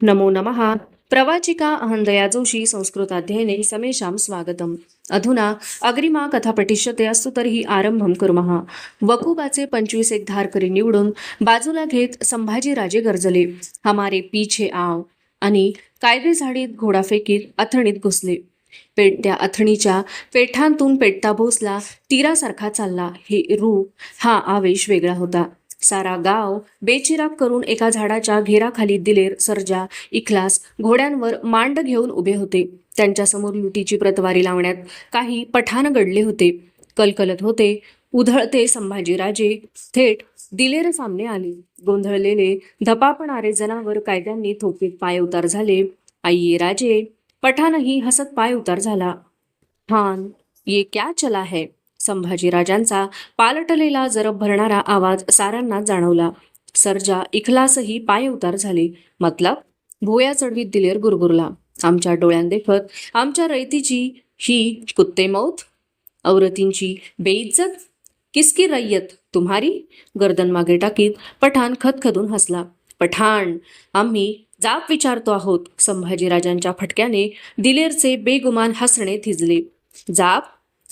नमो नमः। प्रवाचिका अहंदया जोशी संस्कृताध्ययने समेषां स्वागतम्। अधुना अग्रिमा कथा पठिष्यते अस्तु तर्हि आरंभं कुर्मः। वकुबाचे 25 एक धारकरी निवडून बाजूला घेत संभाजीराजे गर्जले, हमारे पीछे आव, आणि कायदे झाडीत घोडाफेकीत अथणीत घुसले. पेटत्या अथणीच्या पेठांतून पेटता भोसला तीरासारखा चालला. हे रूप, हा आवेश वेगळा होता. सारा गाव बेचिराग करून एका झाडाच्या घेराखाली दिलेर, सर्जा, इखलास घोड्यांवर मांड घेऊन उभे होते. त्यांच्यासमोर लुटीची प्रतवारी लावण्यात काही पठाण गडले होते. कलकलत होते. उधळते संभाजीराजे थेट दिलेर सामने आले. गोंधळलेले धपापणारे जनावर कायद्यांनी थोपीत पाय उतार झाले. आइये राजे, पठाणही हसत पाय उतार झाला. हान, ये क्या चला है? संभाजीराजांचा पालटलेला जरब भरणारा आवाज साऱ्यांना जाणवला. सर्जा, इखलासही पाय उतार झाले. मतलब? भुया चढवीत दिलेर गुरगुरला. आमच्या डोळ्यांदेखत आमच्या रयतीची ही कुत्ते मौत, औरतींची बेइज्जत, किसकी रय्यत तुम्हारी? गर्दन मागे टाकीत पठाण खदखदून हसला. पठाण, आम्ही जाब विचारतो आहोत. संभाजीराजांच्या फटक्याने दिलेरचे बेगुमान हसणे थिजले. जाब?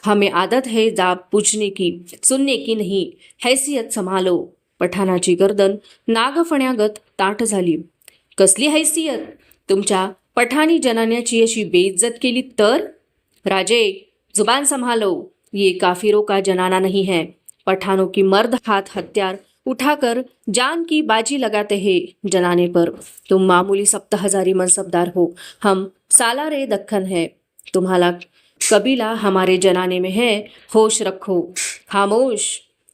हमें आदत है जाब पूछने की, सुनने की नहीं. हैसियत संभालो. पठाणाची गर्दन नागफण्यागत ताठ झाली. कसली हैसियत? तुमच्या पठाणी जनान्याची अशी बेइज्जत केली तर? राजे, जुबान संभालो. ये काफिरों का जनाना नहीं है. पठानों की मर्द हाथ हथियार उठाकर जान की बाजी लगाते हैं जनाने पर. तुम मामूली 7,000 मनसबदार हो, हम सालारे दक्खन है. तुम्हाला कबीला हमारे जनाने में है, होश रखो. खामोश.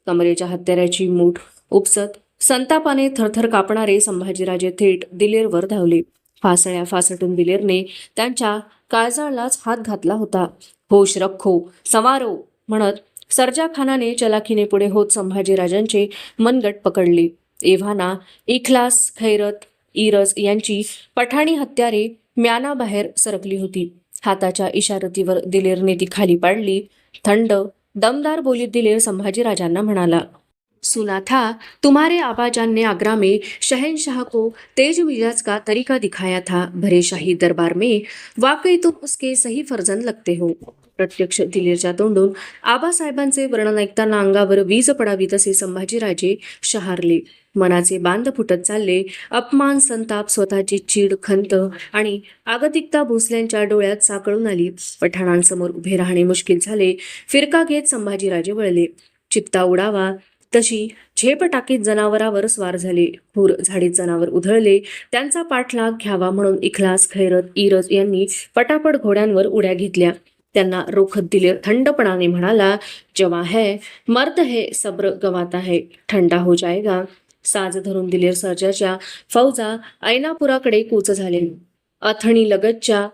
कमरेच्या हत्याराची मूठ उपसत संतापाने थरथर कापणारे संभाजीराजे थेट दिलेरवर धावले. फासळ्या फासटून दिलेरने त्यांच्या काळजाळलाच हात घातला होता. होश रखो, संवारो म्हणत सर्जा खानाने चलाखीने पुढे होत संभाजीराजांचे मनगट पकडले. एव्हाना इखलास, खैरत, इरज यांची पठाणी हत्यारे म्यानाबाहेर सरकली होती. हाताच्या इशारतीवर दिलेरने ती खाली पाडली. थंड दमदार बोलीत दिलेर संभाजीराजांना म्हणाला, सुना था, तुम्हारे आबाजान ने आगरा में शहनशाह को तेज मिजाज का तरीका दिखाया था. भरे शाही दरबार में वाकई तुम उसके सही फर्जंद लगते हो. प्रत्यक्ष दिलेरच्या तोंडून आबासाहेबांचे वर्णन ऐकताना अंगावर वीज पडावी तसे संभाजीराजे शहारले. मनाचे बांध फुटत चालले. अपमान, संताप, स्वतःची चीड, खंत आणि आगतिकता भोसल्यांच्या डोळ्यात साकळून आली. पठाणांसमोर उभे राहणे मुश्किल झाले. फिरका घेत संभाजीराजे वळले. चित्ता उडावा तशी झेप टाकीत जनावरावर स्वार झाले. हुर झाडीत जनावर उधळले. त्यांचा पाठलाग घ्यावा म्हणून इखलास, खैरत, इरज यांनी पटापट घोड्यांवर उड्या घेतल्या. त्यांना रोखत दिलेर थंडपणाने म्हणाला, जवा है, मर्द है, सब्र गवाता है, ठंडा हो जाएगा. साज धरून दिलेर सर्जाच्या फौजा ऐनापुराकडे कूच झाले. अथणी लगतच्या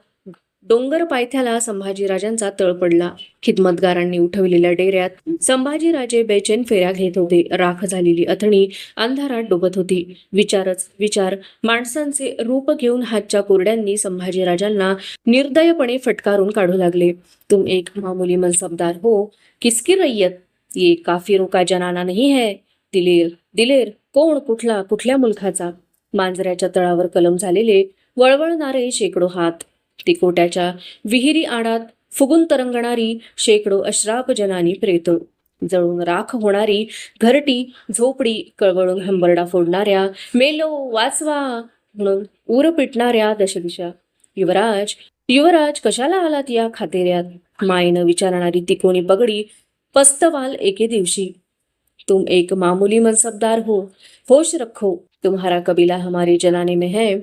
डोंगर पायथ्याला संभाजीराजांचा तळ पडला. खिदमतगारांनी उठवलेल्या डेऱ्यात संभाजीराजे बेचैन फेऱ्या घेत होते. राख झालेली अथणी अंधारात डुबत होती. विचारच विचार माणसांचे रूप घेऊन हातच्या कोरड्यांनी संभाजीराजांना निर्दयपणे फटकारून काढू लागले. तुम एक मामूली मनसबदार हो, किसकी रय्यत? ये काफिरों का जनाना नहीं है. दिलेर, दिलेर कोण? कुठला? कुठल्या मुलखाचा? मांजऱ्याच्या तळावर कलम झालेले वळवळणारे शेकडो हात, तिकोट्याच्या विहिरी आडात फुगून तरंगणारी शेकडो अश्राप जनानी प्रेत, जळून राख होणारी घरटी झोपडी, कळवळून हंबरडा फोडणाऱ्या, मेलो वाचवा म्हणून ऊर पिटणाऱ्या दशदिशा. युवराज, युवराज कशाला आलात या खातेऱ्यात? मायेनं विचारणारी तिकोणी पगडी पस्तवाल एके दिवशी. तुम एक मामूली मनसबदार हो, होश रखो. तुम्हारा कबीला हमारे जनाने में है.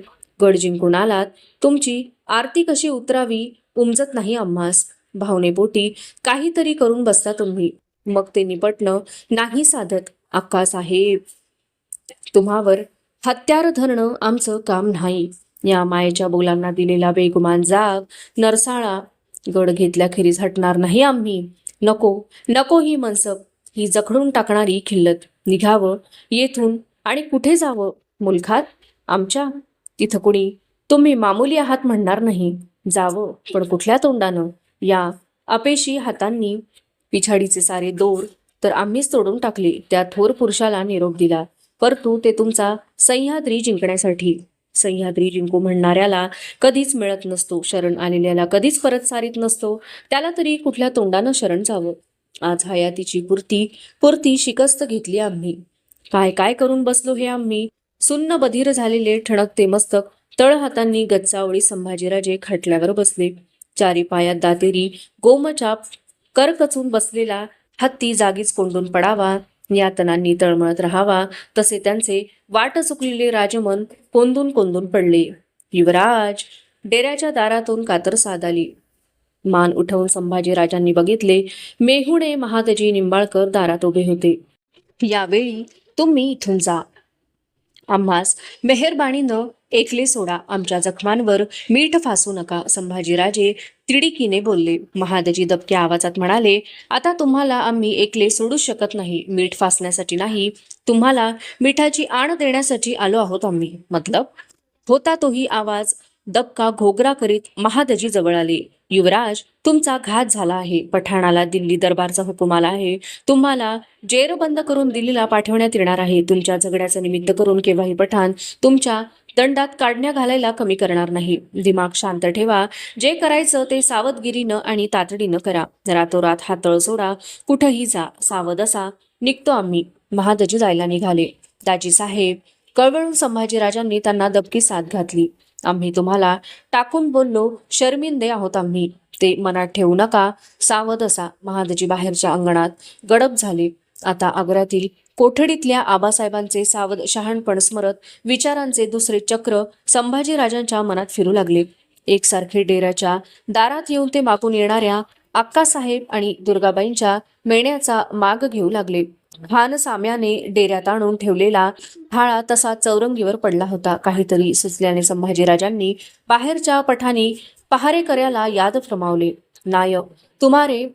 गड जिंकून आलात. तुमची आरती कशी उतरावी उमजत नाही आम्हास. भावनेपोटी काहीतरी करून बसता तुम्ही. मग ते निपटणं नाही साधत. अक्कासाहेब, तुम्हावर हत्यार धरणं आमचं काम नाही. या मायेच्या बोलांना दिलेला बेगुमान जाग, नरसाळा. गड घेतल्याखेरीज हटणार नाही आम्ही. नको, नको ही मनसब, ही जखडून टाकणारी खिल्लत. निघावं येथून आणि कुठे जावं? मुलखात आमच्या? तिथं कुणी तुम्ही मामूली आहात म्हणणार नाही. जावं, पण कुठल्या तोंडानं? या अपेशी हातांनी पिछाडीचे सारे दोर तर आम्हीच तोडून टाकले. त्या थोर पुरुषाला निरोप दिला, परंतु ते तुमचा सह्याद्री जिंकण्यासाठी. सह्याद्री जिंकू म्हणणाऱ्याला कधीच मिळत नसतो, शरण आलेल्याला कधीच परत सारीत नसतो. त्याला तरी कुठल्या तोंडानं शरण जावं. आज हयातीची पुरती पुरती शिकस्त घेतली आम्ही. काय काय करून बसलो हे आम्ही. सुन्न बधीर झालेले ठणकते मस्तक तळ हातांनी गच्चावळी संभाजीराजे खाटल्यावर बसले. चारी पायात दातेरी गोमचाप करकचून बसलेला हत्ती जागीच कोंडून पडावा, यातनांनी तळमळत राहावा, तसे त्यांचे वाट चुकलेले राजमन कोंदून कोंदून पडले. युवराज! डेऱ्याच्या दारातून कातर साद आली. मान उठवून संभाजीराजांनी बघितले. मेहुणे महादजी निंबाळकर दारात उभे होते. यावेळी तुम्ही इथून जा. आम्हास मेहरबानीनं एकले सोडा. आमच्या जखमांवर मीठ फासू नका. संभाजीराजे तिडकीने बोलले. महादजी दबक्या आवाजात म्हणाले, आता तुम्हाला आम्ही एकले सोडू शकत नाही. मीठ फासण्यासाठी नाही, तुम्हाला मिठाची आण देण्यासाठी आलो आहोत आम्ही. मतलब? होता तोही आवाज दबका घोगरा करीत महादजी जवळ आले. युवराज, तुमचा घात झाला आहे. पठाणाला दिल्ली दरबारचा हुकूम आला आहे. तुम्हाला जेरबंद करून दिल्लीला पाठवण्यात येणार आहे. तुमच्या झगड्याचं निमित्त करून केव्हाही पठाण तुमच्या दंडात काढण्या घालायला कमी करणार नाही. दिमाग शांत ठेवा. जे करायचं ते सावधगिरीनं आणि तातडीनं करा. रातोरात हा तळ सोडा. कुठंही जा. सावध असा. निघतो आम्ही. महादजी जायला निघाले. दाजी साहेब! कळवळून संभाजीराजांनी त्यांना दबकी साथ घातली. आम्ही तुम्हाला टाकून बोललो. शर्मिंदे आहोत आम्ही. ते मनात ठेवू नका. सावध असा. महादजी बाहेरच्या अंगणात गडप झाले. आता आग्र्यातील कोठडीतल्या आबासाहेबांचे सावध शहाणपण स्मरत विचारांचे दुसरे चक्र संभाजीराजांच्या मनात फिरू लागले. एकसारखे डेऱ्याच्या दारात येऊन ते मागून येणाऱ्या अक्कासाहेब आणि दुर्गाबाईंच्या मेण्याचा माग घेऊ लागले. खान साम्याने डेऱ्यात आणून ठेवलेला हाळा तसा चौरंगीवर पडला होता. काहीतरी सुचल्याने संभाजीराजांनी बाहेरच्या पठाणी पहारेकऱ्याला याद फरमावले. नायक, तुम्हारे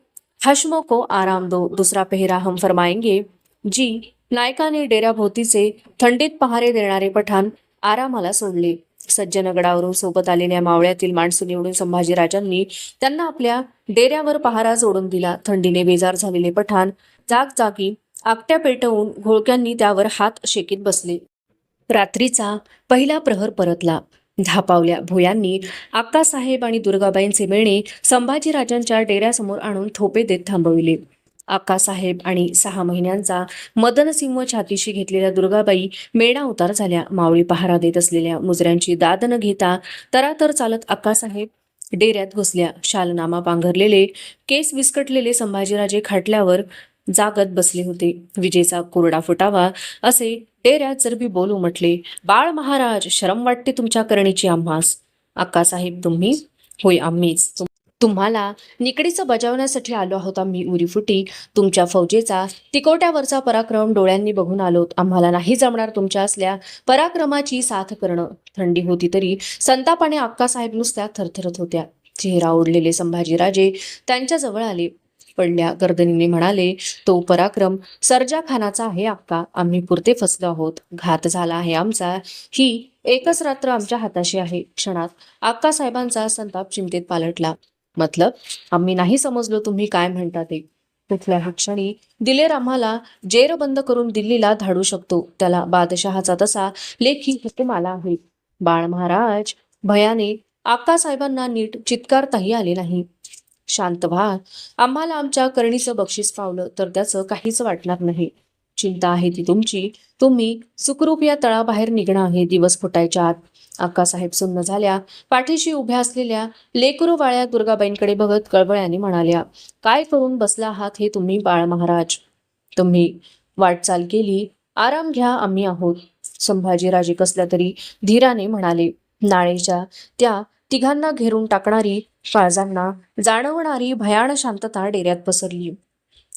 हश्मो को आराम दो. दुसरा पेहरा हम फरमाएंगे. जी. नायकाने डेऱ्याभोवतीचे थंडीत पहारे देणारे पठाण आरामाला सोडले. सज्जनगडावरून सोबत आलेल्या मावळ्यातील माणसं निवडून संभाजीराजांनी त्यांना आपल्या डेऱ्यावर पहारा जोडून दिला. थंडीने बेजार झालेले पठाण जागजागी आपट्या पेटवून घोळक्यांनी त्यावर हात शेकीत बसले. रात्रीचा पहिला प्रहर परतला. धापावल्या भुयांनी अक्कासाहेब आणि दुर्गाबाईंचे मेणे संभाजीराजांच्या डेऱ्यासमोर आणून थोपे देत थांबविले. अक्कासाहेब आणि 6 महिन्यांचा मदनसिंह छातीशी घेतलेल्या दुर्गाबाई मेणा उतार झाल्या. मावळी पहारा देत असलेल्या मुजऱ्यांची दाद न घेता तरातर चालत अक्कासाहेब डेऱ्यात घुसल्या. शालनामा पांघरलेले, केस विस्कटलेले संभाजीराजे खाटल्यावर जागत बसले होते. विजेचा कोरडा फुटावा असे डेऱ्यात चरबी बोल उमटले. बाळ महाराज, शरम वाटते तुमच्या करणीची आम्हास. अक्कासाहेब, तुम्ही? होय, आम्हीच. तुम्हाला निकडीचं बजावण्यासाठी आलो आहोत आम्ही. उरीफुटी तुमच्या फौजेचा तिकोट्यावरचा पराक्रम डोळ्यांनी बघून आलोत. आम्हाला नाही जमणार तुमच्या असल्या पराक्रमाची साथ करणं. थंडी होती तरी संतापाने अक्कासाहेब नुसत्या थरथरत होत्या. चेहरा ओढलेले संभाजीराजे त्यांच्या जवळ आले. पडल्या गर्दनीने म्हणाले, तो पराक्रम सर्जा खानाचा आहे अक्का. आम्ही पुरते फसलो आहोत. घात झाला आहे आमचा. ही एकच रात्र आमच्या हाताशी आहे. क्षणात अक्कासाहेबांचा संताप चिंतेत पालटला. मतलब? आम्ही नाही समजलो तुम्ही काय म्हणता ते. कुठल्याही क्षणी दिलेर आम्हाला जेरबंद करून दिल्लीला धाडू शकतो. त्याला बादशहाचा तसा लेखी हुकूम आला आहे. बाळ महाराज! भयाने अक्कासाहेबांना नीट चित्कारताही आले नाही. शांत व्हा. आम्हाला आमच्या करणीचं बक्षीस पावलं तर त्याचं काहीच वाटणार नाही. चिंता आहे ती तुमची. तुम्ही सुखरूप या तळाबाहेर निघणं आहे दिवस फुटायच्या आत. अक्कासाहेब सुन्न झाल्या. पाठीशी उभ्या असलेल्या लेकरूवाळ्या दुर्गाबाईंकडे बघत कळवळ्याने म्हणाल्या, काय करून बसला आहात हे तुम्ही बाळ महाराज? तुम्ही वाटचाल केली, आराम घ्या, आम्ही आहोत. संभाजीराजे कसल्या तरी धीराने म्हणाले. नाळेच्या त्या तिघांना घेरून टाकणारी, काळजांना जाणवणारी भयाण शांतता डेऱ्यात पसरली.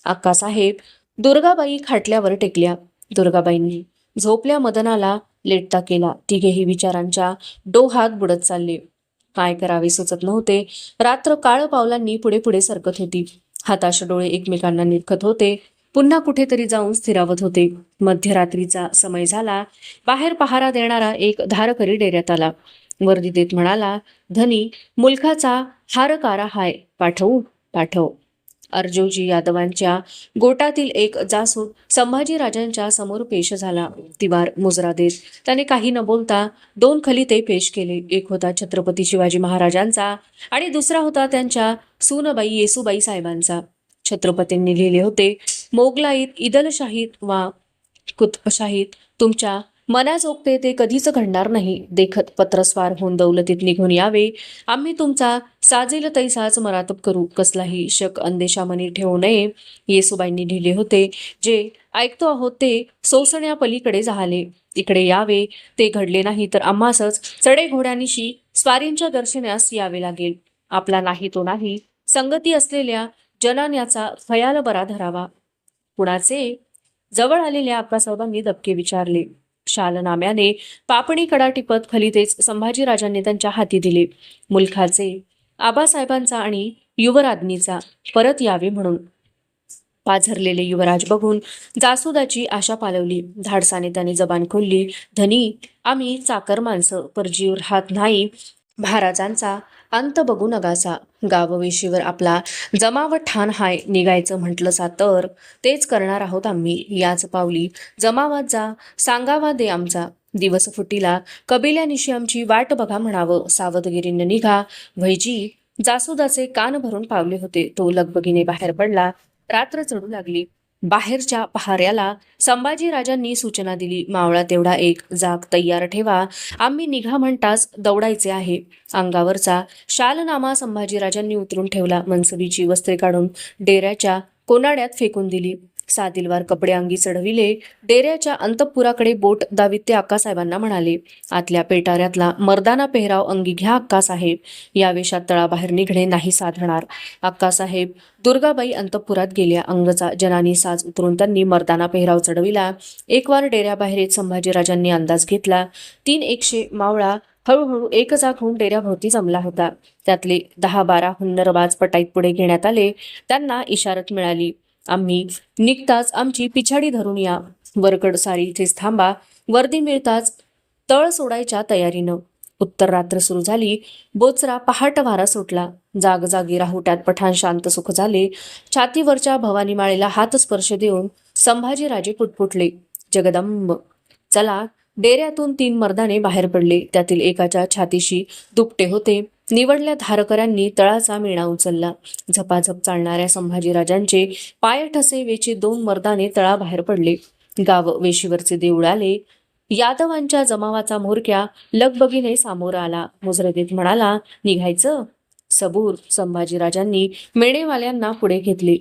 अक्कासाहेब दुर्गाबाई खाटल्यावर टेकल्या. दुर्गाबाईंनी झोपल्या मदनाला लेटता केला. तिघेही विचारांच्या डोहात बुडत चालले. काय करावे सुचत नव्हते. रात्र काळ पावलांनी पुढे पुढे सरकत होती. हाताश डोळे एकमेकांना निरखत होते. पुन्हा कुठेतरी जाऊन स्थिरावत होते. मध्यरात्रीचा समय झाला. बाहेर पहारा देणारा एक धारकरी डेऱ्यात आला. वर्दी देत म्हणाला, धनी, मुलखाचा हारकारा हाय, पाठवू? पाठव. अर्जुजी यादवांच्या गोटातील एक जासूद संभाजीराजांच्या समोर पेश झाला. तिवार मुजरा देत त्याने काही न बोलता 2 खलिते पेश केले. एक होता छत्रपती शिवाजी महाराजांचा आणि दुसरा होता त्यांच्या सूनबाई येसूबाई साहेबांचा. छत्रपतींनी लिहिले होते, मोगलाईत इदलशाहीत वा कुतुबशाहीत तुमच्या मनाजोगते ते कधीच घडणार नाही. देखत पत्रस्वार होऊन दौलतीत निघून यावे. आम्ही तुमचा साजेल तैसाच मरातब करू. कसलाही शक अंदेशा मनी ठेवू नये. येसूबाईंनी लिहिले होते, जे ऐकतो आहोत ते सोसण्या पलीकडे झाले. इकडे यावे. ते घडले नाही तर आम्हासच चढे घोड्यानिशी स्वारींच्या दर्शनास यावे लागेल. आपला नाही तो नाही, संगती असलेल्या जनान्याचा खयाल बरा धरावा. कुणाचे? जवळ आलेल्या आप्पासाहेबांनी दबके विचारले. शालनाम्याने पापणी कडा टिपत खलितेच संभाजीराजांनी त्यांच्या हाती दिले. मुलखाचे, आबासाहेबांचा आणि युवराज्ञीचा परत यावे म्हणून. पाझरलेले युवराज बघून जासुदाची आशा पालवली. धाडसाने त्याने जबान खोलली. धनी, आम्ही चाकर माणसं, परजीव राहत नाही. महाराजांचा अंत बघू नगासा. गाववेशीवर आपला जमावट ठाण हाय. निघायचं म्हटलंसा तर तेच करणार आहोत आम्ही. याच पावली जमावात जा, सांगावा दे आमचा. दिवस फुटीला कबिल्यानिशी आमची वाट बघा म्हणावं. सावधगिरीने निघा. वैजी जासुदाचे कान भरून पावले होते. तो लगबगीने बाहेर पडला. रात्र चढू लागली. बाहेरच्या पहाऱ्याला संभाजीराजांनी सूचना दिली. मावळा तेवढा एक जाग तय्यार ठेवा. आम्ही निघा म्हणताच दौडायचे आहे. अंगावरचा शालनामा संभाजीराजांनी उतरून ठेवला. मनसबीची वस्त्रे काढून डेऱ्याच्या कोनाड्यात फेकून दिली. सादिलवार कपडे अंगी चढविले. डेऱ्याच्या अंतपुराकडे बोट दावीत ते अक्कासाहेबांना म्हणाले, आतल्या पेटाऱ्यातला मर्दाना पेहराव अंगी घ्या अक्कासाहेब. या वेशात तळाबाहेर निघणे नाही साधणार. अक्कासाहेब दुर्गाबाई अंतपुरात गेल्या. अंगचा जनानी साज उतरून त्यांनी मर्दाना पेहराव चढविला. एक वार डेऱ्याबाहेर येत संभाजीराजांनी अंदाज घेतला. 300 मावळा हळूहळू एक जाग होऊन डेऱ्याभोवती जमला होता. त्यातले 10-12 हुन्नरबाज पटाईत पुढे घेण्यात आले. त्यांना इशारत मिळाली, आम्ही निघताच आमची पिछाडी धरून या. वरकड सारी इथेच थांबा. वर्दी मिळताच तळ सोडायच्या तयारीनं. उत्तर रात्र सुरू झाली. बोचरा पहाट वारा सुटला. जागजागी राहुट्यात पठाण शांत सुख झाले. छातीवरच्या भवानी माळेला हात स्पर्श देऊन संभाजीराजे पुटपुटले, जगदंब. चला. डेऱ्यातून 3 मर्दाने बाहेर पडले. त्यातील एकाच्या छातीशी दुपटे होते. निवडल्या धारकऱ्यांनी तळाचा मेणा उचलला. झपाझप चालणाऱ्या संभाजीराजांचे पाय ठसे वेचे 2 मर्दाने तळाबाहेर पडले. गाव वेशीवरचे देऊळ आले. यादवांच्या जमावाचा म्होरक्या लगबगीने सामोर आला. मुजरदेत म्हणाला, निघायचं? सबूर. संभाजीराजांनी मेणेवाल्यांना पुढे घेतले.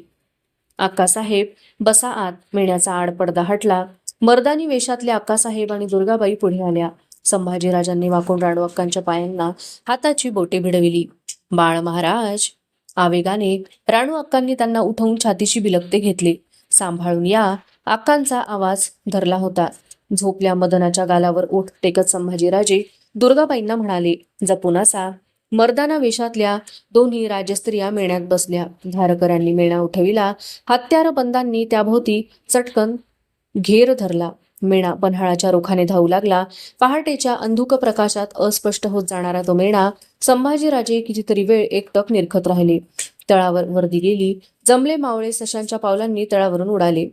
अक्कासाहेब बसा आत. मेण्याचा आड पडदा हटला. मर्दानी वेशातल्या अक्कासाहेब आणि दुर्गाबाई पुढे आल्या. संभाजीराजांनी वाकून राणू अक्कांच्या पायांना हाताची बोटे भिडविली. बाळ महाराज. आवेगाने राणू अक्कांनी त्यांना उठवून छातीशी बिलगते घेतले. सांभाळून या. अक्कांचा आवाज धरला होता. झोपल्या मदनाच्या गालावर ओठ टेकत संभाजीराजे दुर्गाबाईंना म्हणाले, जपून असा. मर्दाना वेशातल्या 2 राजस्त्रिया मेण्यात बसल्या. धारकऱ्यांनी मेणा उठविला. हत्यार बंदांनी त्याभोवती चटकन घेर धरला. मेणा पन्हाळाच्या रोखाने धावू लागला. पहाटेच्या अंधुक प्रकाशात अस्पष्ट होत जाणारा तो मेणा संभाजीराजे कितीतरी वेळ एकटक निरखत राहिले. तळावर वर्दी गेली. जमले मावळे सशांच्या पावलांनी तळावरून उडाले.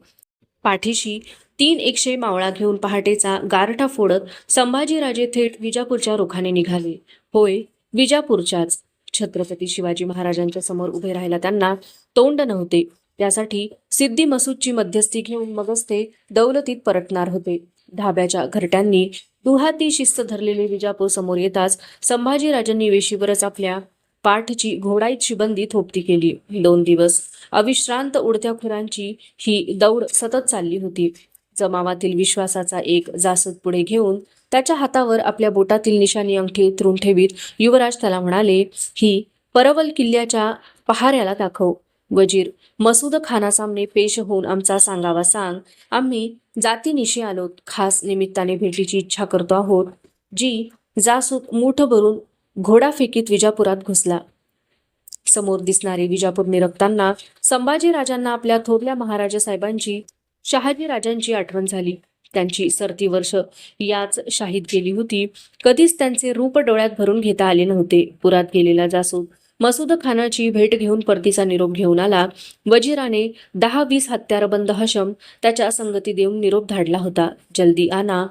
पाठीशी 300 मावळा घेऊन पहाटेचा गारठा फोडत संभाजीराजे थेट विजापूरच्या रोखाने निघाले. होय, विजापूरच्याच. छत्रपती शिवाजी महाराजांच्या समोर उभे राहायला त्यांना तोंड नव्हते. त्यासाठी सिद्धी मसूदची मध्यस्थी घेऊन मगच ते दौलतीत परतणार होते. धाब्याच्या घरट्यांनी दुहाती शिस्त धरलेले विजापूर समोर येताच संभाजीराजांनी वेशीवरच आपल्या पाठची घोडाईत शिबंदी थोपती केली. 2 दिवस अविश्रांत उडत्या खुरांची ही दौड सतत चालली होती. जमावातील विश्वासाचा एक जासूद पुढे घेऊन त्याच्या हातावर आपल्या बोटातील निशाणी अंगठी उतरून ठेवीत युवराज त्याला म्हणाले, ही परवल किल्ल्याच्या पहाऱ्याला दाखव. वजीर मसूद खानासामने पेश होऊन आमचा सांगावा सांग. आम्ही जातीनिशी आलोत. खास निमित्ताने भेटीची इच्छा करतो आहोत. जी जासूद मूठ भरून घोडाफेकीत विजापुरात घुसला. समोर दिसणारे विजापूर निरखताना संभाजीराजांना आपल्या थोरल्या महाराजा साहेबांची, शहाजीराजांची आठवण झाली. त्यांची सरती वर्ष याच शाहीत गेली होती. कधीच त्यांचे रूप डोळ्यात भरून घेता आले नव्हते. पुरात गेलेला जासूद मसूद खानाची भेट घेऊन परतीचा निरोप घेऊन आला. वजीराने 10-20 हत्यारबंद हशम त्याच्या संगती देऊन निरोप धाडला होता. जल्दी आना.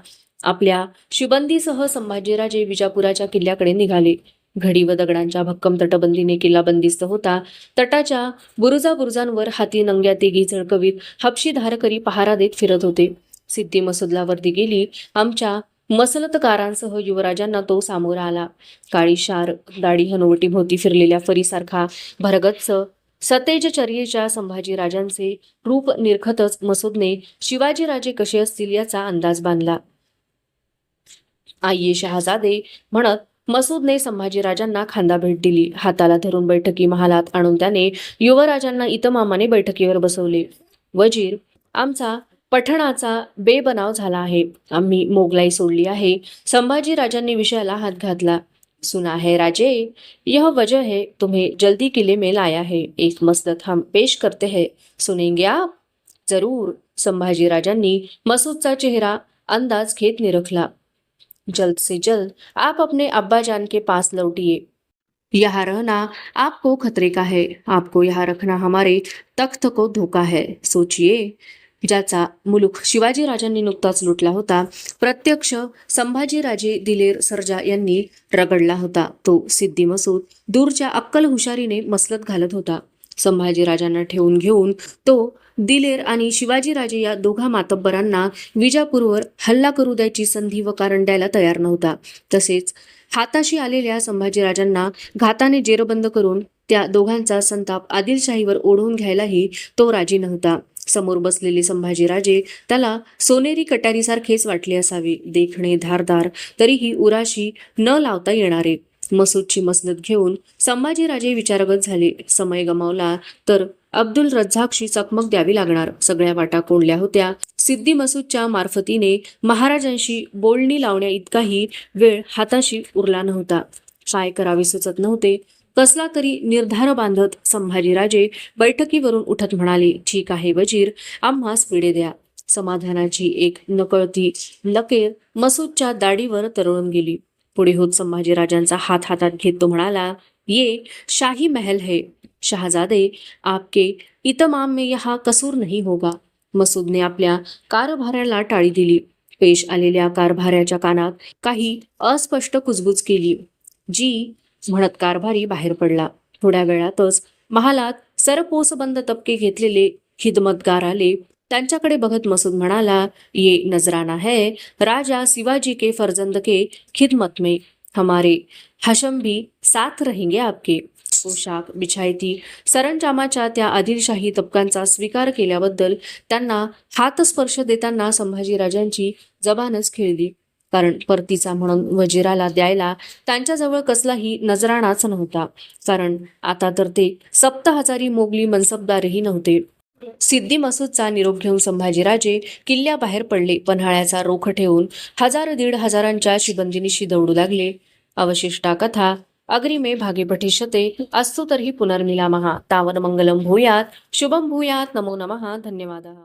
आपल्या शिबंदीसह संभाजीराजे विजापुराच्या किल्ल्याकडे निघाले. घडी व दगडांच्या भक्कम तटबंदीने किल्ला बंदिस्त होता. तटाच्या बुरुजांवर हाती नंग्या तिघी झळकवीत हपशी धारकरी पहारा देत फिरत होते. सिद्दी मसूदला वर्दी गेली. आमच्या मसलतकारांसह युवराजांना तो सामोरा आला. काळी शार दाढी हनुवटी भोवती फिरलेल्या फरीसारखा भरगच्च सतेज चर्येच्या संभाजीराजांचे रूप निरखतच मसूदने शिवाजीराजे कसे असतील याचा अंदाज बांधला. आइये शहाजादे म्हणत मसूदने संभाजीराजांना खांदा भेट दिली. हाताला धरून बैठकी महालात आणून त्याने युवराजांना इतमामाने बैठकीवर बसवले. वजीर, आमचा पठणाचा बेबनाव झाला आहे. आम्ही मोगलाई सोडली आहे. संभाजीराजांनी विषयाला हात घातला. सुना है राजे, यह वजह है तुम्हें जल्दी किले में लाया है. एक मसलत हम पेश करते हैं, सुनेंगे आप? जरूर. संभाजीराजांनी मसूदचा चेहरा अंदाज घेत निरखला. जल्द से जल्द आप अपने अब्बा जान के पास लौटिए. यहाँ रहना आपको खतरे का है. आपको यहाँ रखना हमारे तख्त को धोखा है. सोचिए. ज्याचा मुलूक शिवाजीराजांनी नुकताच लुटला होता, प्रत्यक्ष संभाजीराजे दिलेर सर्जा यांनी रगडला होता, तो सिद्दी मसूद दूरच्या अक्कल हुशारीने मसलत घालत होता. संभाजीराजांना ठेवून घेऊन तो दिलेर आणि शिवाजीराजे या दोघा मातब्बरांना विजापूरवर हल्ला करू द्यायची संधी व कारण द्यायला तयार नव्हता. तसेच हाताशी आलेल्या संभाजीराजांना घाताने जेरबंद करून त्या दोघांचा संताप आदिलशाहीवर ओढवून घ्यायलाही तो राजी नव्हता. समोर बसलेले संभाजीराजे त्याला सोनेरी कटारीसारखेच वाटले असावे. देखणे धारदार, तरीही उराशी न लावता येणारे. मसूदची मसलत घेऊन संभाजीराजे विचारगत झाले. समय गमावला तर अब्दुल रज्जाकशी चकमक द्यावी लागणार. सगळ्या वाटा कोंडल्या होत्या. सिद्दी मसूदच्या मार्फतीने महाराजांशी बोलणी लावण्या इतकाही वेळ हाताशी उरला नव्हता. काय करावे सुचत नव्हते. कसला तरी निर्धार बांधत संभाजीराजे बैठकीवरून उठत म्हणाले, ठीक आहे वजीर, आम्हास पिढे द्या. समाधानाची एक नकळती लकेर मसूदच्या दाढीवर तरळून गेली. पुढे होत संभाजीराजांचा हात हातात घेत तो म्हणाला, ये शाही महल है. शहजादे, आपके इतमाम में यहाँ कसूर नहीं होगा. मसूदने आपल्या कारभाऱ्याला टाळी दिली. पेश आलेल्या कारभाऱ्याच्या कानात काही अस्पष्ट कुजबुज केली. जी म्हणत कारभारी बाहेर पडला. थोड्या वेळातच महालात सरपोसबंद तपके घेतलेले खिदमतगार आले. त्यांच्याकडे बघत मसूद म्हणाला, ये नजराना है राजा शिवाजी के फर्जंद के खिदमत में. हमारे हशम भी साथ रहेंगे आपके. पोशाख बिछायती सरंजामाच्या त्या आदिलशाही तबकांचा स्वीकार केल्याबद्दल त्यांना हातस्पर्श देताना संभाजीराजांची जबानच खिळली. कारण परतीचा म्हणून वजीराला द्यायला त्यांच्याजवळ कसलाही नजराणाच नव्हता. कारण आता तर ते 7,000 मोगली मनसबदारही नव्हते. सिद्दी मसूदचा निरोप घेऊन संभाजीराजे किल्ल्याबाहेर पडले. पन्हाळ्याचा रोख ठेवून 1,000-1,500 शिबंदीनिशी दौडू लागले. अवशिष्टा कथा अग्रिमे भागे पठिष्यते. अस्तु तर्हि पुनर्मिलामः. तावन् मंगलम भूयात्, शुभम भूयात्. नमो नमः. धन्यवादः.